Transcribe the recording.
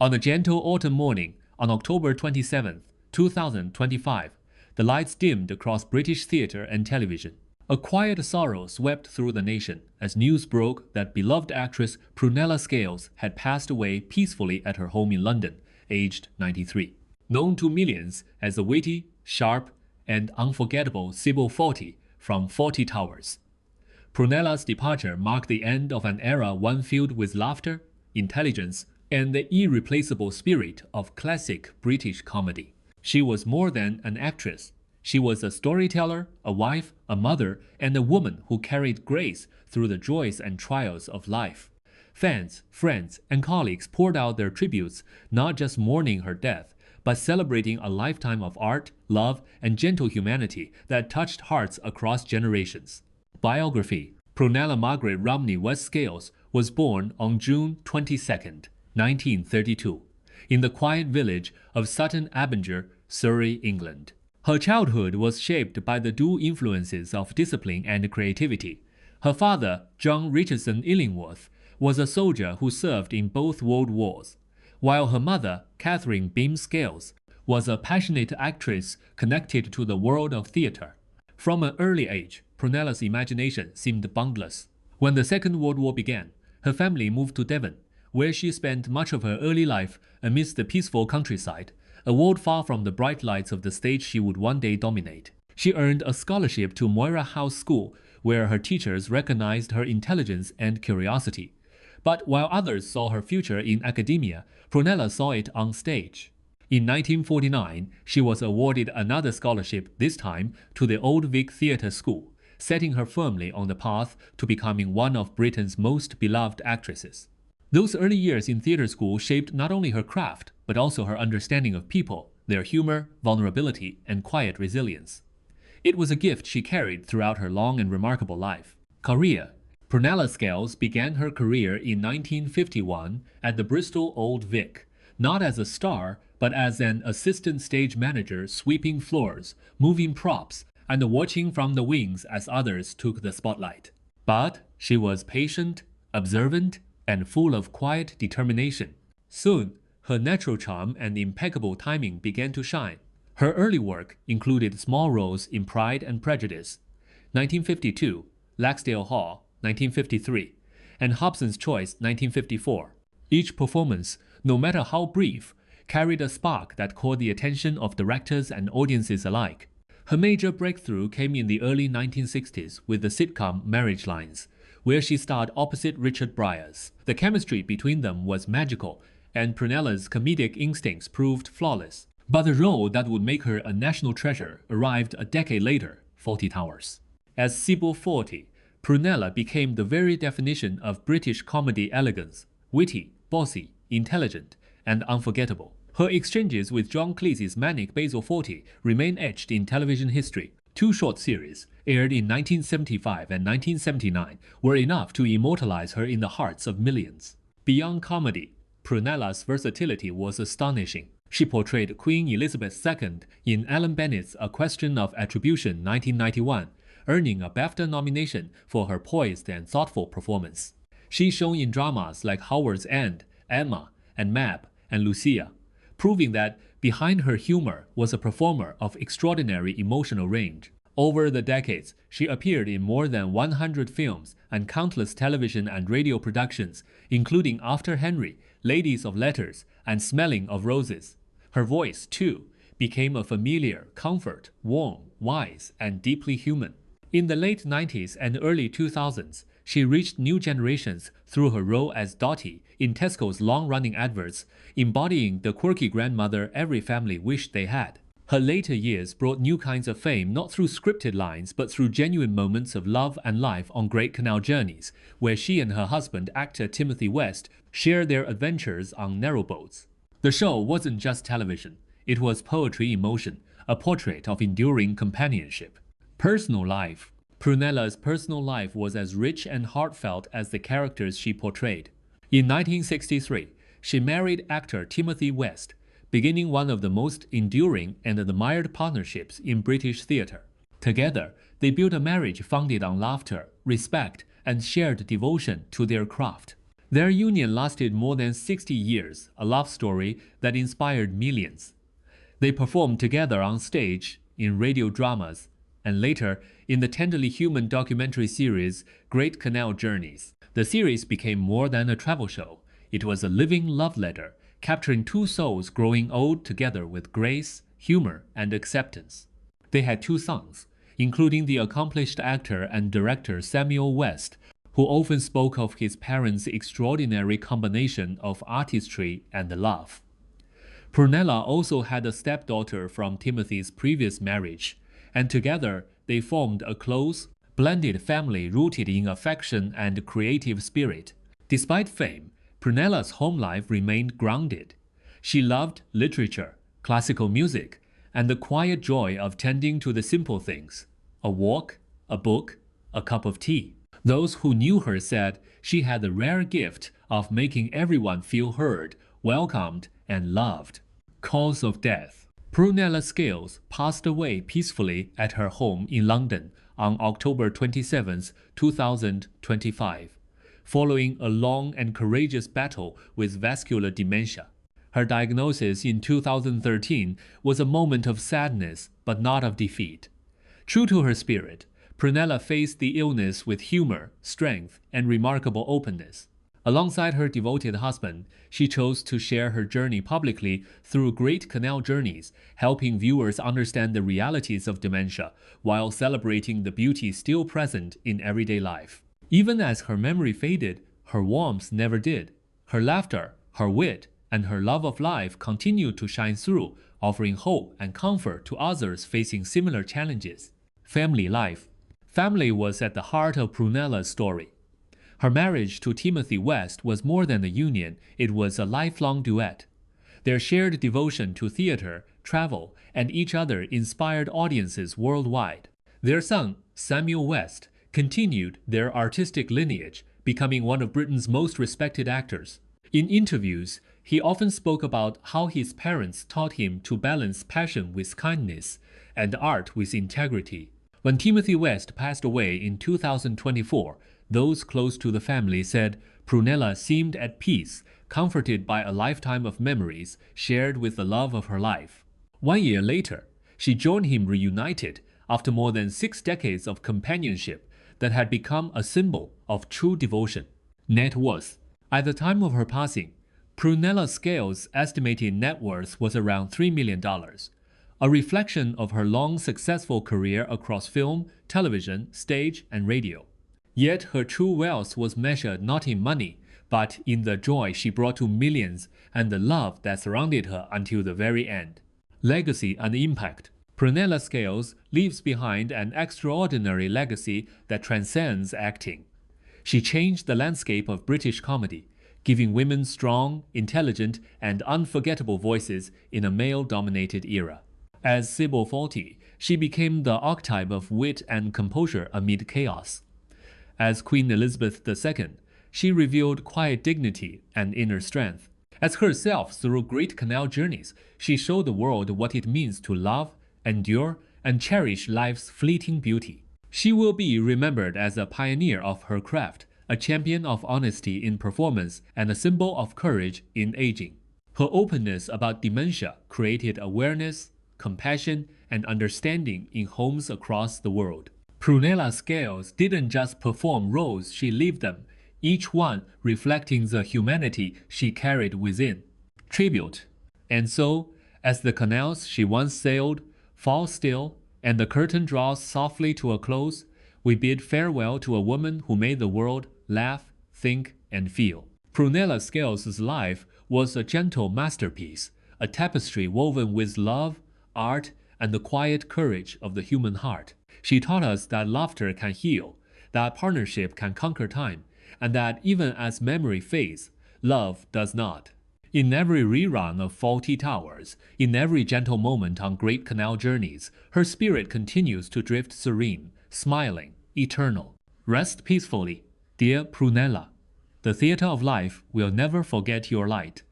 On a gentle autumn morning, on October 27, 2025, the lights dimmed across British theatre and television. A quiet sorrow swept through the nation as news broke that beloved actress Prunella Scales had passed away peacefully at her home in London, aged 93. Known to millions as the witty, sharp, and unforgettable Sybil Fawlty from Fawlty Towers. Prunella's departure marked the end of an era one filled with laughter, intelligence, and the irreplaceable spirit of classic British comedy. She was more than an actress. She was a storyteller, a wife, a mother, and a woman who carried grace through the joys and trials of life. Fans, friends, and colleagues poured out their tributes, not just mourning her death, but celebrating a lifetime of art, love, and gentle humanity that touched hearts across generations. Biography. Prunella Margaret Romney West Scales was born on June 22, 1932, in the quiet village of Sutton Abinger, Surrey, England. Her childhood was shaped by the dual influences of discipline and creativity. Her father, John Richardson Illingworth, was a soldier who served in both World Wars, while her mother, Catherine Beam Scales, was a passionate actress connected to the world of theatre. From an early age, Prunella's imagination seemed boundless. When the Second World War began, her family moved to Devon, where she spent much of her early life amidst the peaceful countryside, a world far from the bright lights of the stage she would one day dominate. She earned a scholarship to Moira House School, where her teachers recognized her intelligence and curiosity. But while others saw her future in academia, Prunella saw it on stage. In 1949, she was awarded another scholarship, this time to the Old Vic Theatre School, setting her firmly on the path to becoming one of Britain's most beloved actresses. Those early years in theatre school shaped not only her craft, but also her understanding of people, their humor, vulnerability, and quiet resilience. It was a gift she carried throughout her long and remarkable life. Career. Prunella Scales began her career in 1951 at the Bristol Old Vic, not as a star, but as an assistant stage manager sweeping floors, moving props, and watching from the wings as others took the spotlight. But she was patient, observant, and full of quiet determination. Soon, her natural charm and impeccable timing began to shine. Her early work included small roles in Pride and Prejudice, 1952, Laxdale Hall, 1953, and Hobson's Choice, 1954. Each performance, no matter how brief, carried a spark that caught the attention of directors and audiences alike. Her major breakthrough came in the early 1960s with the sitcom Marriage Lines, where she starred opposite Richard Briers. The chemistry between them was magical, and Prunella's comedic instincts proved flawless. But the role that would make her a national treasure arrived a decade later, Fawlty Towers. As Sybil Fawlty, Prunella became the very definition of British comedy elegance, witty, bossy, intelligent, and unforgettable. Her exchanges with John Cleese's manic Basil Fawlty remain etched in television history. Two short series, aired in 1975 and 1979, were enough to immortalize her in the hearts of millions. Beyond comedy, Prunella's versatility was astonishing. She portrayed Queen Elizabeth II in Alan Bennett's A Question of Attribution 1991, earning a BAFTA nomination for her poised and thoughtful performance. She shone in dramas like Howard's End, Emma, and Mab, and Lucia, proving that behind her humor was a performer of extraordinary emotional range. Over the decades, she appeared in more than 100 films and countless television and radio productions, including After Henry, Ladies of Letters, and Smelling of Roses. Her voice, too, became a familiar comfort, warm, wise, and deeply human. In the late 90s and early 2000s, she reached new generations through her role as Dottie in Tesco's long-running adverts, embodying the quirky grandmother every family wished they had. Her later years brought new kinds of fame not through scripted lines but through genuine moments of love and life on Great Canal Journeys, where she and her husband, actor Timothy West, share their adventures on narrowboats. The show wasn't just television, it was poetry in motion, a portrait of enduring companionship. Personal life. Prunella's personal life was as rich and heartfelt as the characters she portrayed. In 1963, she married actor Timothy West, beginning one of the most enduring and admired partnerships in British theatre. Together, they built a marriage founded on laughter, respect, and shared devotion to their craft. Their union lasted more than 60 years, a love story that inspired millions. They performed together on stage, in radio dramas, and later in the tenderly human documentary series Great Canal Journeys. The series became more than a travel show. It was a living love letter, capturing two souls growing old together with grace, humor, and acceptance. They had two sons, including the accomplished actor and director Samuel West, who often spoke of his parents' extraordinary combination of artistry and love. Prunella also had a stepdaughter from Timothy's previous marriage, and together they formed a close, blended family rooted in affection and creative spirit. Despite fame, Prunella's home life remained grounded. She loved literature, classical music, and the quiet joy of tending to the simple things: a walk, a book, a cup of tea. Those who knew her said she had the rare gift of making everyone feel heard, welcomed, and loved. Cause of death. Prunella Scales passed away peacefully at her home in London on October 27, 2025, following a long and courageous battle with vascular dementia. Her diagnosis in 2013 was a moment of sadness, but not of defeat. True to her spirit, Prunella faced the illness with humor, strength, and remarkable openness. Alongside her devoted husband, she chose to share her journey publicly through Great Canal Journeys, helping viewers understand the realities of dementia while celebrating the beauty still present in everyday life. Even as her memory faded, her warmth never did. Her laughter, her wit, and her love of life continued to shine through, offering hope and comfort to others facing similar challenges. Family life. Family was at the heart of Prunella's story. Her marriage to Timothy West was more than a union, it was a lifelong duet. Their shared devotion to theater, travel, and each other inspired audiences worldwide. Their son, Samuel West, continued their artistic lineage, becoming one of Britain's most respected actors. In interviews, he often spoke about how his parents taught him to balance passion with kindness and art with integrity. When Timothy West passed away in 2024, those close to the family said Prunella seemed at peace, comforted by a lifetime of memories shared with the love of her life. 1 year later, she joined him reunited after more than 6 decades of companionship that had become a symbol of true devotion. Net worth. At the time of her passing, Prunella Scales' estimated net worth was around $3 million. A reflection of her long, successful career across film, television, stage, and radio. Yet her true wealth was measured not in money, but in the joy she brought to millions and the love that surrounded her until the very end. Legacy and impact. Prunella Scales leaves behind an extraordinary legacy that transcends acting. She changed the landscape of British comedy, giving women strong, intelligent, and unforgettable voices in a male-dominated era. As Sybil Fawlty, she became the archetype of wit and composure amid chaos. As Queen Elizabeth II, she revealed quiet dignity and inner strength. As herself through Great Canal Journeys, she showed the world what it means to love, endure, and cherish life's fleeting beauty. She will be remembered as a pioneer of her craft, a champion of honesty in performance, and a symbol of courage in aging. Her openness about dementia created awareness, compassion, and understanding in homes across the world. Prunella Scales didn't just perform roles, she lived them, each one reflecting the humanity she carried within. Tribute. And so, as the canals she once sailed fall still and the curtain draws softly to a close, we bid farewell to a woman who made the world laugh, think, and feel. Prunella Scales' life was a gentle masterpiece, a tapestry woven with love, art, and the quiet courage of the human heart. She taught us that laughter can heal, that partnership can conquer time, and that even as memory fades, love does not. In every rerun of Fawlty Towers, in every gentle moment on Great Canal Journeys, her spirit continues to drift serene, smiling, eternal. Rest peacefully, dear Prunella. The theater of life will never forget your light.